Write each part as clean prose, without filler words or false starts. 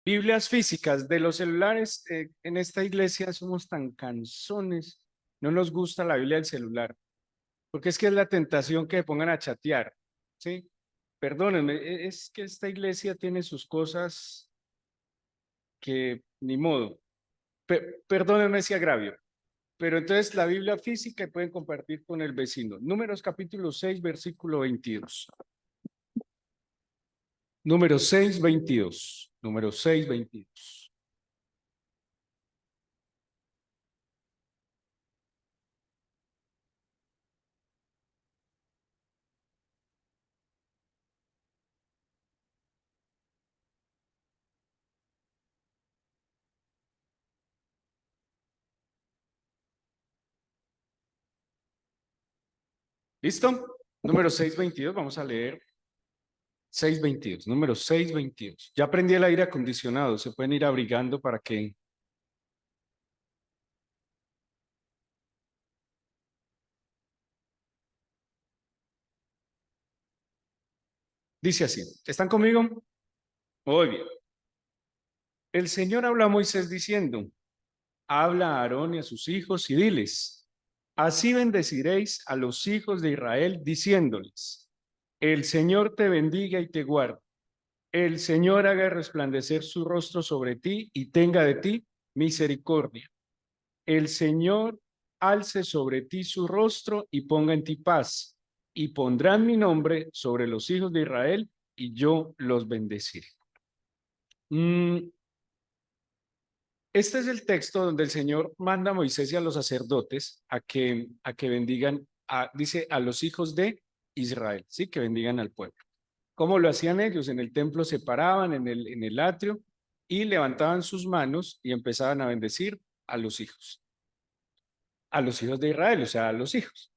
Biblias físicas de los celulares. En esta iglesia somos tan cansones. No nos gusta la Biblia del celular, porque es que es la tentación que me pongan a chatear, ¿sí? Perdónenme, es que esta iglesia tiene sus cosas que ni modo. Perdónenme ese agravio. Pero entonces la Biblia física y pueden compartir con el vecino. Números capítulo 6, versículo 22. Número 6, 22. Número 6, 22. ¿Listo? Número 6, 22. Vamos a leer 6, 22. Número 6, 22. Ya aprendí el aire acondicionado. Se pueden ir abrigando para que... Dice así. ¿Están conmigo? Muy bien. El Señor habló a Moisés diciendo: habla a Aarón y a sus hijos y diles: así bendeciréis a los hijos de Israel, diciéndoles: el Señor te bendiga y te guarde. El Señor haga resplandecer su rostro sobre ti y tenga de ti misericordia. El Señor alce sobre ti su rostro y ponga en ti paz. Y pondrán mi nombre sobre los hijos de Israel y yo los bendeciré. Este es el texto donde el Señor manda a Moisés y a los sacerdotes a que bendigan, dice, a los hijos de Israel, ¿sí? Que bendigan al pueblo. ¿Cómo lo hacían ellos? En el templo se paraban en el atrio y levantaban sus manos y empezaban a bendecir a los hijos de Israel, o sea, a los hijos.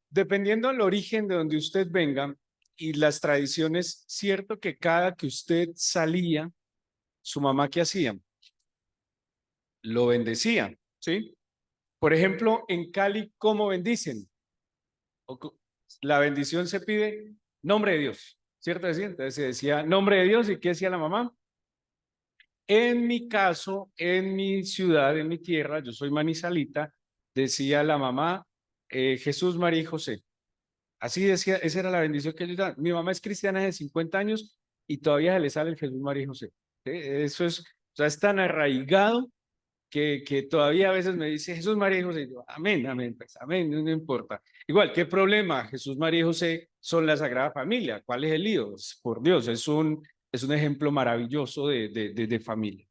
Dependiendo del origen de donde usted venga y las tradiciones, cierto que cada que usted salía, su mamá, ¿qué hacía? Lo bendecía, ¿sí? Por ejemplo, en Cali, ¿cómo bendicen? La bendición se pide nombre de Dios, ¿cierto? Entonces se decía nombre de Dios. ¿Y qué decía la mamá? En mi caso, en mi ciudad, en mi tierra, yo soy manizalita, decía la mamá, Jesús, María y José. Así decía, esa era la bendición que ellos daban. Mi mamá es cristiana de 50 años y todavía se le sale el Jesús, María y José. ¿Sí? Eso es, o sea, es tan arraigado que todavía a veces me dice Jesús, María y José. Y yo, amén, amén, pues amén, no importa. Igual, ¿qué problema? Jesús, María y José son la Sagrada Familia. ¿Cuál es el lío? Por Dios, es un ejemplo maravilloso de familia.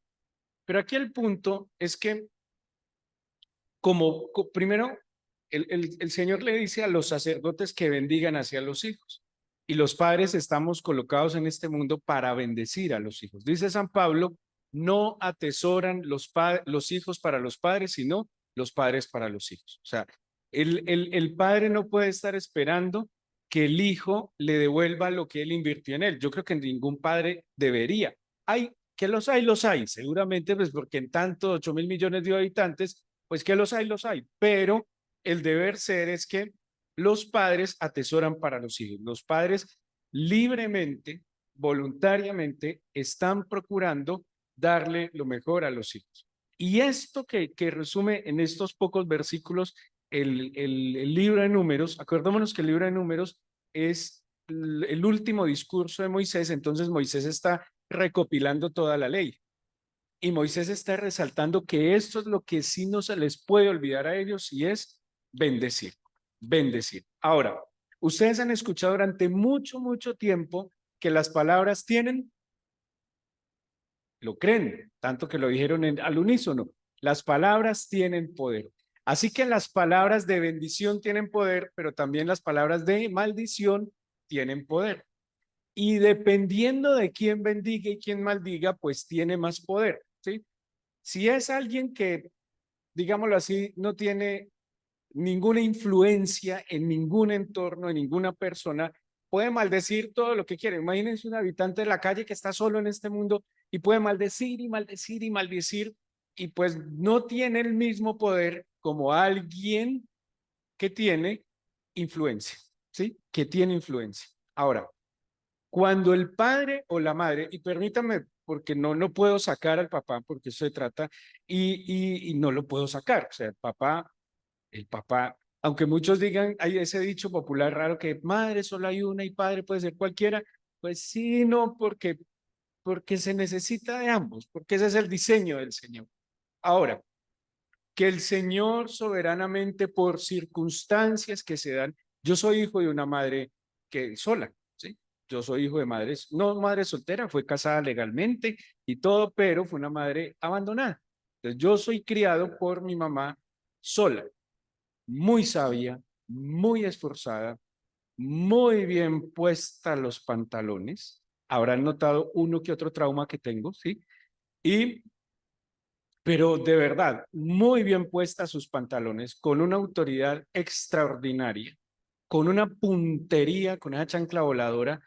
Pero aquí el punto es que, primero, el Señor le dice a los sacerdotes que bendigan hacia los hijos. Y los padres estamos colocados en este mundo para bendecir a los hijos. Dice San Pablo: no atesoran los hijos para los padres, sino los padres para los hijos. O sea, el padre no puede estar esperando que el hijo le devuelva lo que él invirtió en él. Yo creo que ningún padre debería. Hay, que los hay, seguramente, pues porque en tanto 8.000 millones de habitantes, pues que los hay, pero el deber ser es que los padres atesoran para los hijos. Los padres libremente, voluntariamente, están procurando darle lo mejor a los hijos. Y esto que resume en estos pocos versículos el libro de Números. Acordémonos que el libro de Números es el último discurso de Moisés. Entonces Moisés está recopilando toda la ley. Y Moisés está resaltando que esto es lo que sí no se les puede olvidar a ellos, y es bendecir, bendecir. Ahora, ustedes han escuchado durante mucho, mucho tiempo que las palabras tienen, lo creen, tanto que lo dijeron al unísono, las palabras tienen poder. Así que las palabras de bendición tienen poder, pero también las palabras de maldición tienen poder. Y dependiendo de quién bendiga y quién maldiga, pues tiene más poder, ¿sí? Si es alguien que, digámoslo así, no tiene ninguna influencia en ningún entorno, en ninguna persona, puede maldecir todo lo que quiere. Imagínense un habitante de la calle que está solo en este mundo y puede maldecir y maldecir y maldecir, y pues no tiene el mismo poder como alguien que tiene influencia, ¿sí? Que tiene influencia. Ahora, cuando el padre o la madre, y permítanme porque no puedo sacar al papá, porque eso se trata, y no lo puedo sacar. O sea, el papá, aunque muchos digan, hay ese dicho popular raro que madre solo hay una y padre puede ser cualquiera, pues sí, no, porque se necesita de ambos, porque ese es el diseño del Señor. Ahora, que el Señor soberanamente por circunstancias que se dan, yo soy hijo de una madre que sola, ¿sí? Yo soy hijo de madres, no madre soltera, fue casada legalmente y todo, pero fue una madre abandonada. Entonces yo soy criado por mi mamá sola, muy sabia, muy esforzada, muy bien puesta los pantalones. Habrán notado uno que otro trauma que tengo, ¿sí? Y pero de verdad, muy bien puestas sus pantalones, con una autoridad extraordinaria, con una puntería, con esa chancla voladora,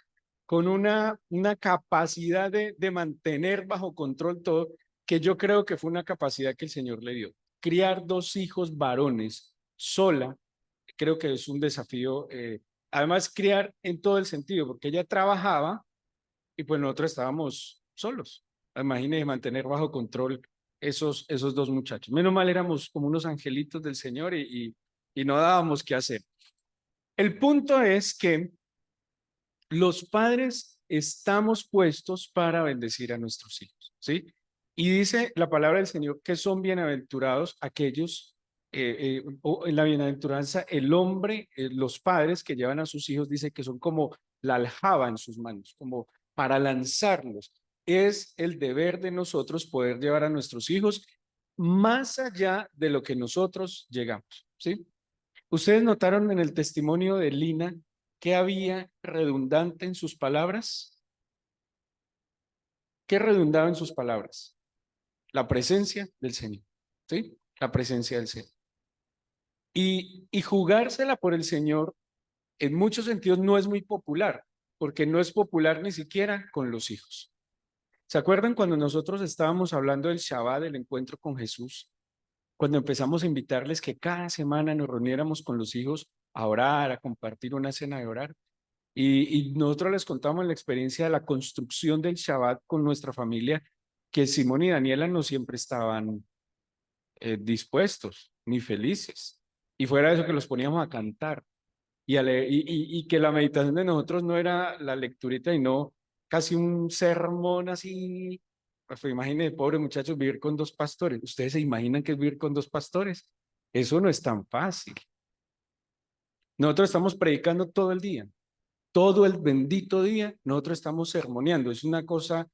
con una capacidad de mantener bajo control todo, que yo creo que fue una capacidad que el Señor le dio. Criar dos hijos varones sola, creo que es un desafío. Además, criar en todo el sentido, porque ella trabajaba y pues nosotros estábamos solos. Imagínense mantener bajo control esos dos muchachos. Menos mal éramos como unos angelitos del Señor y no dábamos qué hacer. El punto es que los padres estamos puestos para bendecir a nuestros hijos, ¿sí? Y dice la palabra del Señor que son bienaventurados aquellos, o en la bienaventuranza, el hombre, los padres que llevan a sus hijos, dice que son como la aljaba en sus manos, como para lanzarlos. Es el deber de nosotros poder llevar a nuestros hijos más allá de lo que nosotros llegamos, ¿sí? ¿Ustedes notaron en el testimonio de Lina que había redundante en sus palabras? ¿Qué redundaba en sus palabras? La presencia del Señor, ¿sí? La presencia del Señor. Y jugársela por el Señor en muchos sentidos no es muy popular, porque no es popular ni siquiera con los hijos. ¿Se acuerdan cuando nosotros estábamos hablando del Shabbat, del encuentro con Jesús? Cuando empezamos a invitarles que cada semana nos reuniéramos con los hijos a orar, a compartir una cena de orar. Y nosotros les contamos la experiencia de la construcción del Shabbat con nuestra familia, que Simón y Daniela no siempre estaban dispuestos ni felices. Y fuera de eso que los poníamos a cantar y que la meditación de nosotros no era la lecturita y no casi un sermón así. Pues imagínense, pobre muchachos, vivir con dos pastores. ¿Ustedes se imaginan que es vivir con dos pastores? Eso no es tan fácil. Nosotros estamos predicando todo el día. Todo el bendito día nosotros estamos sermoneando. Es una cosa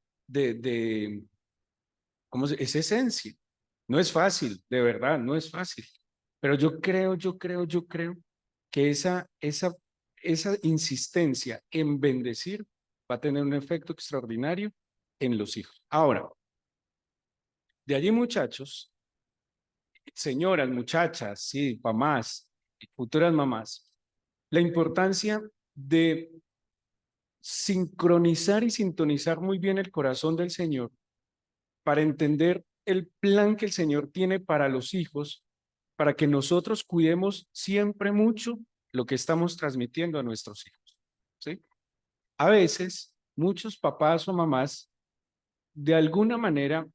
¿cómo se? Es esencia. No es fácil, de verdad, no es fácil. Pero yo creo que esa insistencia en bendecir va a tener un efecto extraordinario en los hijos. Ahora, de allí muchachos, señoras, muchachas, sí, mamás, futuras mamás, la importancia de sincronizar y sintonizar muy bien el corazón del Señor para entender el plan que el Señor tiene para los hijos, para que nosotros cuidemos siempre mucho lo que estamos transmitiendo a nuestros hijos, ¿sí? A veces, muchos papás o mamás, de alguna manera,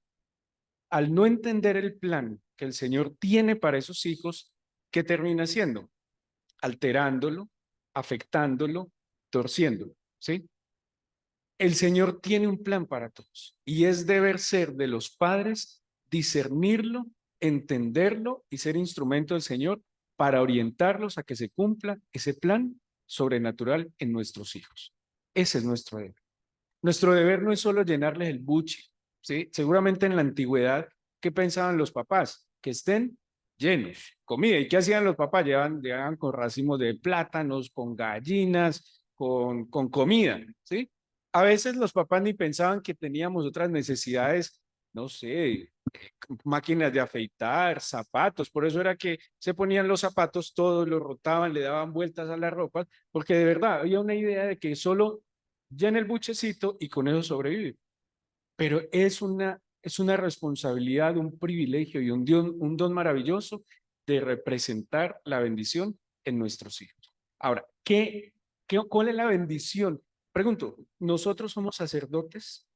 al no entender el plan que el Señor tiene para esos hijos, ¿qué termina haciendo? Alterándolo, afectándolo, torciéndolo, ¿sí? El Señor tiene un plan para todos y es deber ser de los padres discernirlo, entenderlo y ser instrumento del Señor para orientarlos a que se cumpla ese plan sobrenatural en nuestros hijos. Ese es nuestro deber. Nuestro deber no es solo llenarles el buche, ¿sí? Seguramente en la antigüedad, ¿qué pensaban los papás? Que estén llenos, comida. ¿Y qué hacían los papás? Llevaban con racimos de plátanos, con gallinas, con comida, ¿sí? A veces los papás ni pensaban que teníamos otras necesidades, no sé, máquinas de afeitar, zapatos. Por eso era que se ponían los zapatos todos, los rotaban, le daban vueltas a las ropas, porque de verdad había una idea de que solo llena el buchecito y con eso sobrevive. Pero es una responsabilidad, un privilegio y un don maravilloso de representar la bendición en nuestros hijos. Ahora, ¿cuál es la bendición? Pregunto, ¿nosotros somos sacerdotes?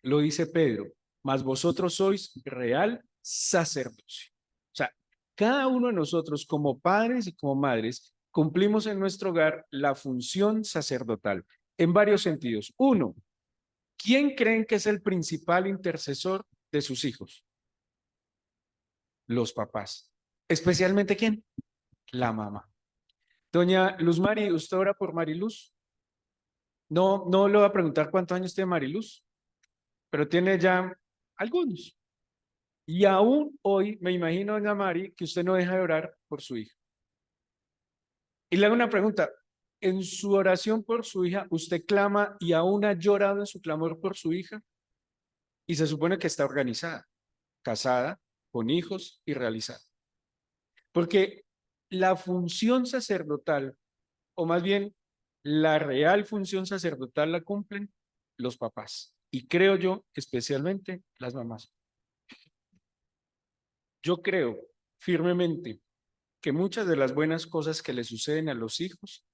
lo dice Pedro, mas vosotros sois real sacerdocio. O sea, cada uno de nosotros como padres y como madres cumplimos en nuestro hogar la función sacerdotal en varios sentidos. Uno, ¿quién creen que es el principal intercesor de sus hijos? Los papás. ¿Especialmente quién? La mamá. Doña Luz Mari, ¿usted ora por Mariluz? No, no le voy a preguntar cuántos años tiene Mariluz, pero tiene ya algunos. Y aún hoy me imagino, doña Mari, que usted no deja de orar por su hija. Y le hago una pregunta. En su oración por su hija, ¿usted clama y aún ha llorado en su clamor por su hija? Y se supone que está organizada, casada, con hijos y realizada. Porque la función sacerdotal, o más bien la real función sacerdotal la cumplen los papás. Y creo yo, especialmente las mamás. Yo creo firmemente que muchas de las buenas cosas que le suceden a los hijos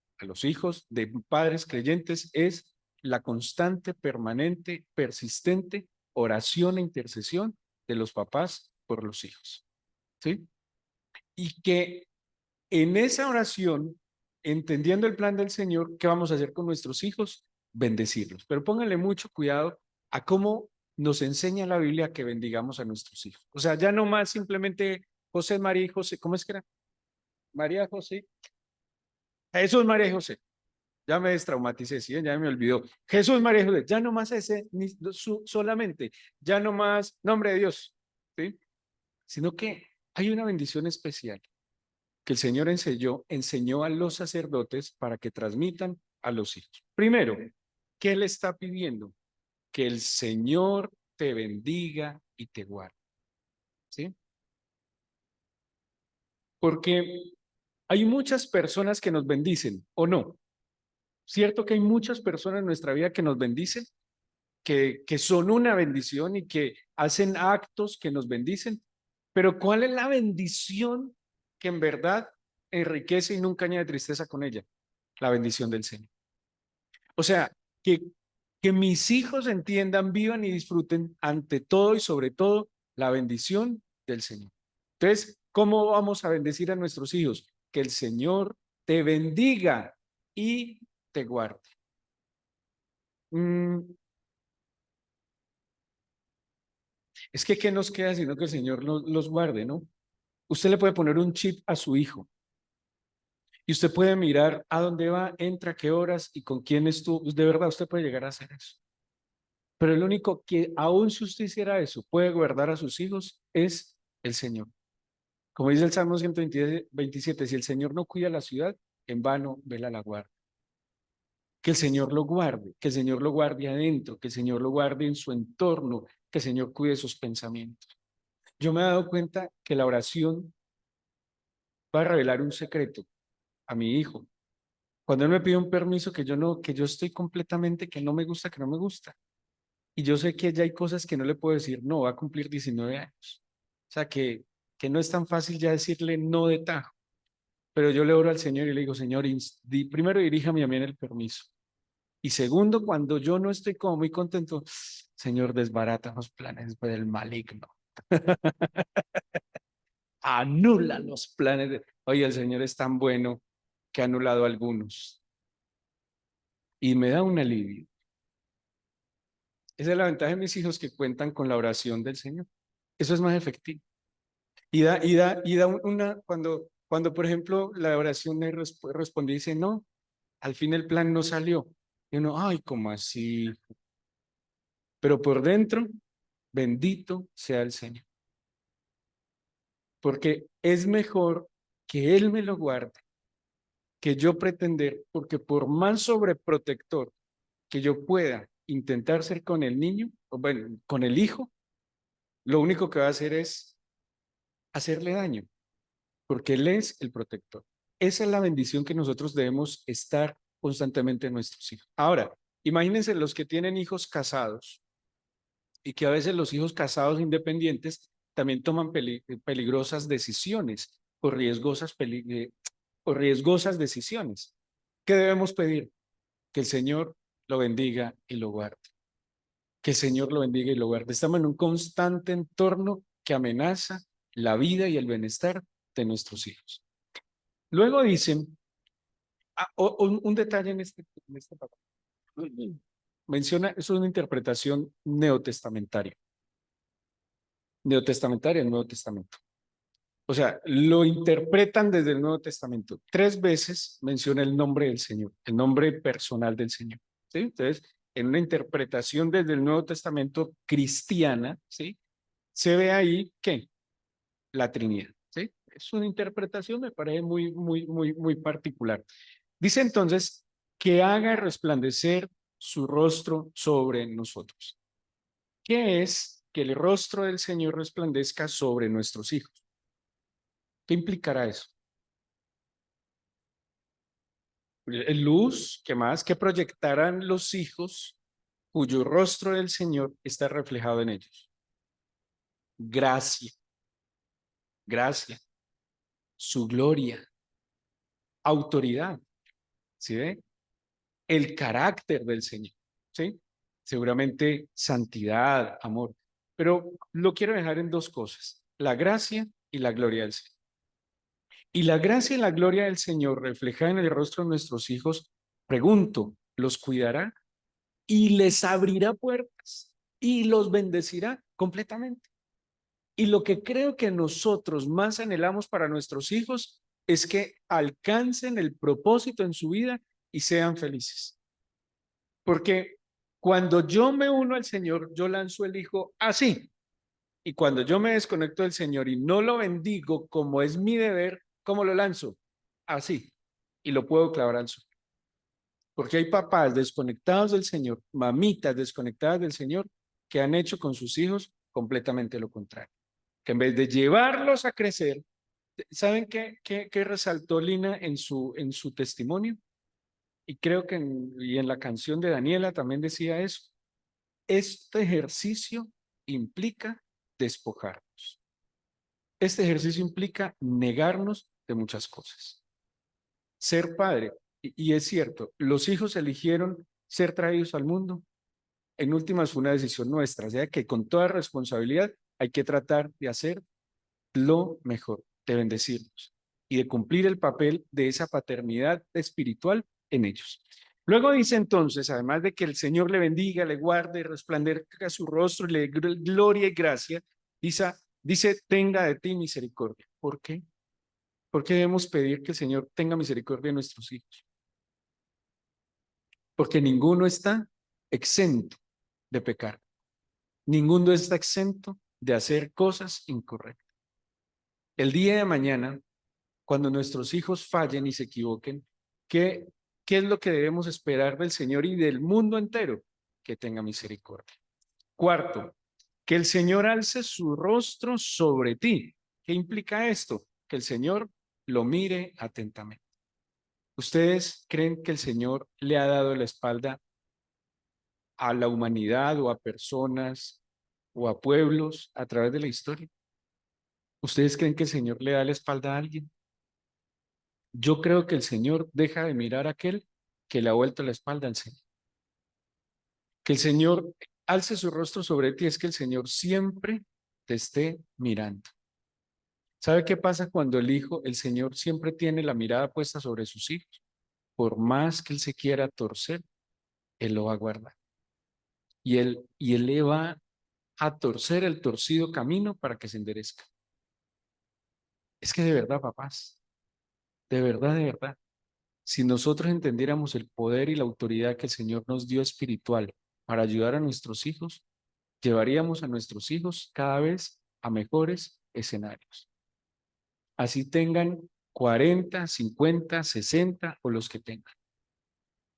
de padres creyentes, es la constante, permanente, persistente oración e intercesión de los papás por los hijos. ¿Sí? Y que en esa oración, entendiendo el plan del Señor, ¿qué vamos a hacer con nuestros hijos? Bendecirlos. Pero pónganle mucho cuidado a cómo nos enseña la Biblia que bendigamos a nuestros hijos. O sea, ya no más simplemente José, María y José, ¿cómo es que era? María José. Jesús, María y José. Ya me destraumaticé, ¿sí? Ya me olvidó. Jesús, María y José. Ya no más ese, ni solamente. Ya no más nombre de Dios, ¿sí? Sino que hay una bendición especial que el Señor enseñó a los sacerdotes para que transmitan a los hijos. Primero, ¿qué le está pidiendo? Que el Señor te bendiga y te guarde, ¿sí? Porque hay muchas personas que nos bendicen, ¿o no? ¿Cierto que hay muchas personas en nuestra vida que nos bendicen, que son una bendición y que hacen actos que nos bendicen? Pero ¿cuál es la bendición que en verdad enriquece y nunca añade tristeza con ella? La bendición del Señor. O sea, que, que mis hijos entiendan, vivan y disfruten ante todo y sobre todo la bendición del Señor. Entonces, ¿cómo vamos a bendecir a nuestros hijos? Que el Señor te bendiga y te guarde. Mm, es que, ¿qué nos queda sino que el Señor los guarde, ¿no? Usted le puede poner un chip a su hijo y usted puede mirar a dónde va, entra, qué horas y con quién estuvo. De verdad, usted puede llegar a hacer eso. Pero el único que, aún si usted hiciera eso, puede guardar a sus hijos es el Señor. Como dice el Salmo 127, si el Señor no cuida la ciudad, en vano vela la guardia. Que el Señor lo guarde, que el Señor lo guarde adentro, que el Señor lo guarde en su entorno, que el Señor cuide sus pensamientos. Yo me he dado cuenta que la oración va a revelar un secreto a mi hijo. Cuando él me pide un permiso que yo no, que yo estoy completamente, que no me gusta, que no me gusta. Y yo sé que ya hay cosas que no le puedo decir, no, va a cumplir 19 años. O sea, que no es tan fácil ya decirle no de tajo. Pero yo le oro al Señor y le digo, Señor, primero diríjame a mí en el permiso. Y segundo, cuando yo no estoy como muy contento, Señor, desbarata los planes del maligno. Anula los planes de... Oye, el Señor es tan bueno que ha anulado algunos. Y me da un alivio. Esa es la ventaja de mis hijos que cuentan con la oración del Señor. Eso es más efectivo. Y da cuando, por ejemplo, la oración responde y dice, no, al fin el plan no salió. Y uno, ay, ¿cómo así? Pero por dentro, bendito sea el Señor. Porque es mejor que Él me lo guarde que yo pretender, porque por más sobreprotector que yo pueda intentar ser con el niño, o bueno, con el hijo, lo único que va a hacer es hacerle daño, porque Él es el protector. Esa es la bendición que nosotros debemos estar constantemente en nuestros hijos. Ahora, imagínense los que tienen hijos casados y que a veces los hijos casados independientes también toman peligrosas decisiones o riesgosas decisiones. ¿Qué debemos pedir? Que el Señor lo bendiga y lo guarde. Que el Señor lo bendiga y lo guarde. Estamos en un constante entorno que amenaza la vida y el bienestar de nuestros hijos. Luego dicen, un detalle en este papel. Menciona, es una interpretación neotestamentaria del Nuevo Testamento. O sea, lo interpretan desde el Nuevo Testamento. 3 veces menciona el nombre del Señor, el nombre personal del Señor. ¿Sí? Entonces, en una interpretación desde el Nuevo Testamento cristiana, ¿sí? Se ve ahí que la Trinidad, ¿sí? Es una interpretación, me parece muy particular. Dice entonces que haga resplandecer su rostro sobre nosotros. ¿Qué es que el rostro del Señor resplandezca sobre nuestros hijos? ¿Qué implicará eso? Luz, ¿qué más? Que proyectarán los hijos cuyo rostro del Señor está reflejado en ellos. Gracia, gracia, su gloria, autoridad, ¿sí ve? El carácter del Señor, ¿sí? Seguramente santidad, amor. Pero lo quiero dejar en 2 cosas, la gracia y la gloria del Señor. Y la gracia y la gloria del Señor reflejada en el rostro de nuestros hijos, pregunto, ¿los cuidará? Y les abrirá puertas y los bendecirá completamente. Y lo que creo que nosotros más anhelamos para nuestros hijos es que alcancen el propósito en su vida y sean felices. Porque cuando yo me uno al Señor, yo lanzo el hijo así. Y cuando yo me desconecto del Señor y no lo bendigo como es mi deber, ¿cómo lo lanzo? Así. Y lo puedo clavar al suelo. Porque hay papás desconectados del Señor, mamitas desconectadas del Señor, que han hecho con sus hijos completamente lo contrario. Que en vez de llevarlos a crecer, ¿saben qué resaltó Lina en su testimonio? Y creo que y en la canción de Daniela también decía eso. Este ejercicio implica despojarnos. Este ejercicio implica negarnos de muchas cosas. Ser padre, y es cierto, los hijos eligieron ser traídos al mundo. En últimas fue una decisión nuestra, o sea que con toda responsabilidad hay que tratar de hacer lo mejor, de bendecirlos y de cumplir el papel de esa paternidad espiritual en ellos. Luego dice entonces, además de que el Señor le bendiga, le guarde, resplandezca su rostro, le dé gloria y gracia, dice, tenga de ti misericordia. ¿Por qué? ¿Por qué debemos pedir que el Señor tenga misericordia de nuestros hijos? Porque ninguno está exento de pecar. Ninguno está exento de hacer cosas incorrectas. El día de mañana, cuando nuestros hijos fallen y se equivoquen, ¿qué, qué es lo que debemos esperar del Señor y del mundo entero? Que tenga misericordia. Cuarto, que el Señor alce su rostro sobre ti. ¿Qué implica esto? Que el Señor lo mire atentamente. ¿Ustedes creen que el Señor le ha dado la espalda a la humanidad o a personas o a pueblos a través de la historia? ¿Ustedes creen que el Señor le da la espalda a alguien? Yo creo que el Señor deja de mirar a aquel que le ha vuelto la espalda al Señor. Que el Señor alce su rostro sobre ti es que el Señor siempre te esté mirando. ¿Sabe qué pasa cuando el Señor siempre tiene la mirada puesta sobre sus hijos? Por más que él se quiera torcer, él lo va a guardar. Y él le va a torcer el torcido camino para que se enderezca. Es que de verdad, papás, de verdad, si nosotros entendiéramos el poder y la autoridad que el Señor nos dio espiritual para ayudar a nuestros hijos, llevaríamos a nuestros hijos cada vez a mejores escenarios. Así tengan 40, 50, 60 o los que tengan,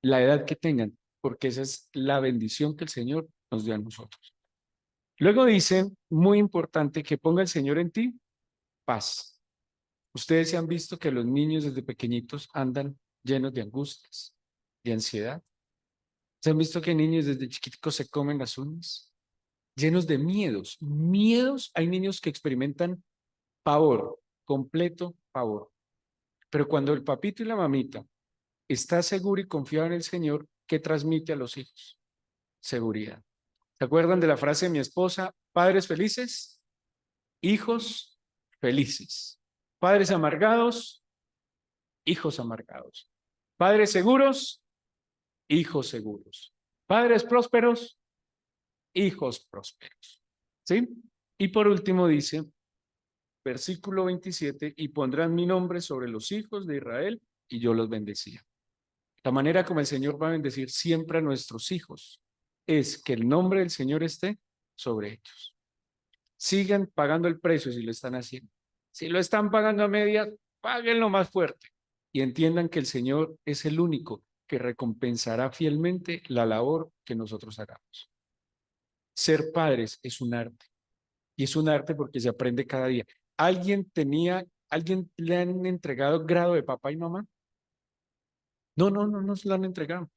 la edad que tengan, porque esa es la bendición que el Señor nos dio a nosotros. Luego dice, muy importante, que ponga el Señor en ti paz. Ustedes se han visto que los niños desde pequeñitos andan llenos de angustias, de ansiedad. ¿Se han visto que niños desde chiquiticos se comen las uñas? Llenos de miedos. Miedos, hay niños que experimentan pavor, completo pavor. Pero cuando el papito y la mamita está seguro y confiado en el Señor, ¿qué transmite a los hijos? Seguridad. ¿Se acuerdan de la frase de mi esposa? Padres felices, hijos felices. Padres amargados, hijos amargados. Padres seguros, hijos seguros. Padres prósperos, hijos prósperos. ¿Sí? Y por último dice, versículo 27, y pondrán mi nombre sobre los hijos de Israel y yo los bendecía. La manera como el Señor va a bendecir siempre a nuestros hijos es que el nombre del Señor esté sobre ellos. Sigan pagando el precio si lo están haciendo. Si lo están pagando a medias, páguenlo más fuerte y entiendan que el Señor es el único que recompensará fielmente la labor que nosotros hagamos. Ser padres es un arte y es un arte porque se aprende cada día. ¿Alguien le han entregado grado de papá y mamá? No se lo han entregado.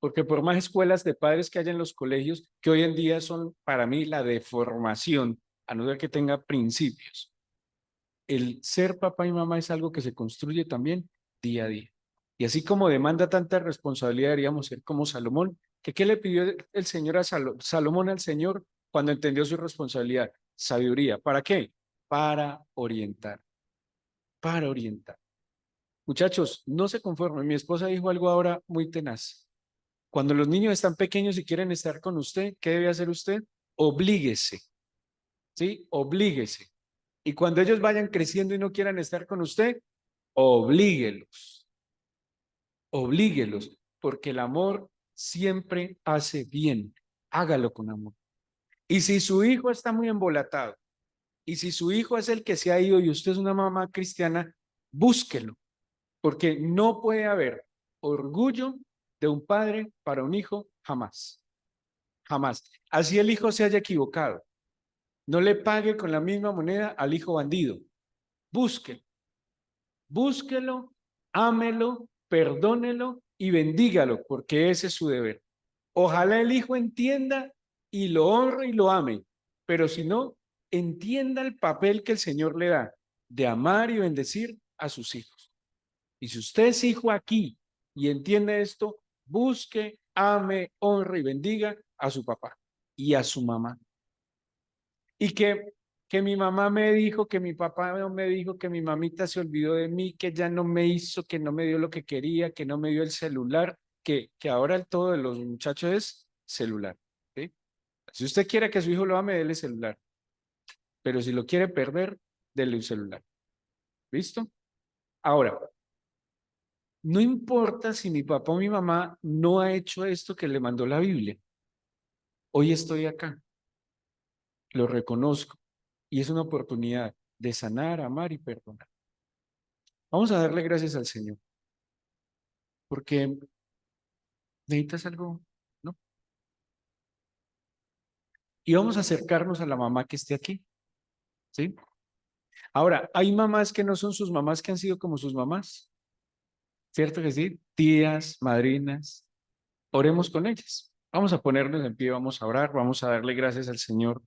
Porque por más escuelas de padres que haya en los colegios, que hoy en día son para mí la deformación, a no ser que tenga principios, el ser papá y mamá es algo que se construye también día a día. Y así como demanda tanta responsabilidad, deberíamos ser como Salomón, que ¿qué le pidió el Señor a Salomón al Señor cuando entendió su responsabilidad? Sabiduría. ¿Para qué? Para orientar. Para orientar. Muchachos, no se conformen. Mi esposa dijo algo ahora muy tenaz. Cuando los niños están pequeños y quieren estar con usted, ¿qué debe hacer usted? Oblíguese, ¿sí? Oblíguese. Y cuando ellos vayan creciendo y no quieran estar con usted, oblíguelos, oblíguelos, porque el amor siempre hace bien. Hágalo con amor. Y si su hijo está muy embolatado, y si su hijo es el que se ha ido y usted es una mamá cristiana, búsquelo, porque no puede haber orgullo de un padre para un hijo jamás. Jamás. Así el hijo se haya equivocado. No le pague con la misma moneda al hijo bandido. Búsquelo, búsquelo, ámelo, perdónelo y bendígalo, porque ese es su deber. Ojalá el hijo entienda y lo honre y lo ame, pero si no, entienda el papel que el Señor le da de amar y bendecir a sus hijos. Y si usted es hijo aquí y entiende esto, busque, ame, honre y bendiga a su papá y a su mamá. Y que mi mamá me dijo, que mi papá no me dijo, que mi mamita se olvidó de mí, que ya no me hizo, que no me dio lo que quería, que no me dio el celular, que ahora el todo de los muchachos es celular. ¿Sí? Si usted quiere que su hijo lo ame, déle celular. Pero si lo quiere perder, déle un celular. ¿Listo? Ahora, no importa si mi papá o mi mamá no ha hecho esto que le mandó la Biblia. Hoy estoy acá. Lo reconozco. Y es una oportunidad de sanar, amar y perdonar. Vamos a darle gracias al Señor, porque necesitas algo, ¿no? Y vamos a acercarnos a la mamá que esté aquí, ¿sí? Ahora, hay mamás que no son sus mamás, que han sido como sus mamás, ¿cierto que sí? Tías, madrinas, oremos con ellas. Vamos a ponernos en pie, vamos a orar, vamos a darle gracias al Señor